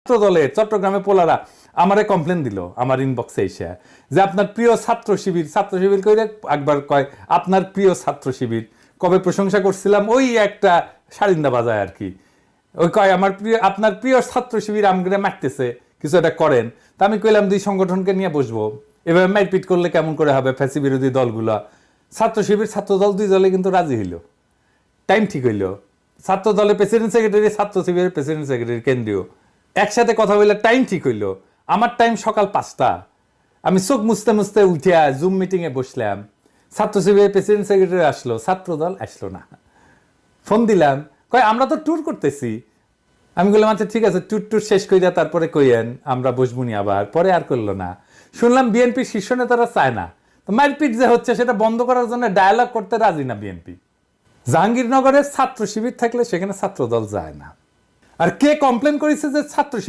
দলের চট্টগ্রামে পোলারা আমারে কমপ্লেন দিল আমার ইনবক্সে এসে যে আপনার প্রিয় ছাত্র শিবির কইরে একবার কয় আপনার প্রিয় ছাত্র শিবির কবে প্রশংসা করছিলাম ওই একটা সারিন্দা বাজায় আর কি ওই কয় আমার প্রিয় আপনার প্রিয় ছাত্র শিবির আমগরে মারতেছে কিছু একটা করেন তা আমি কইলাম দুই সংগঠনকে নিয়ে বসবো এভাবে মারপিট করলে কেমন করে হবে ফ্যাসি বিরোধী দলগুলা ছাত্র শিবির ছাত্র দল দুই দলে কিন্তু রাজি হইল টাইম ঠিক হইল ছাত্র দলের প্রেসিডেন্ট সেক্রেটারি ছাত্র শিবিরের প্রেসিডেন্ট সেক্রেটারি কেন্দ্রীয় একসাথে কথা বললে টাইম ঠিক হইলো আমার টাইম সকাল 5টা আমি চোখ মুছতে মুছতে উঠিয়া জুম মিটিং এ বসলাম ছাত্র শিবিরের প্রেসিডেন্ট সেক্রেটারি আসলো ছাত্র দল আসলো না ফোন দিলাম কয় আমরা তো ট্যুর করতেছি আমি বললাম আচ্ছা ঠিক আছে ট্যুর শেষ কইরা তারপরে কইয়েন আমরা বসবুনি আবার পরে আর করলো না শুনলাম বিএনপির শীর্ষ নেতারা চায় না তো মারপিট যে হচ্ছে সেটা বন্ধ করার জন্য ডায়ালগ করতে রাজি না বিএনপি জাহাঙ্গীরনগরের ছাত্র শিবির থাকলে সেখানে ছাত্র দল যায় না আর কে কমপ্লেন করেছে যে ছাত্র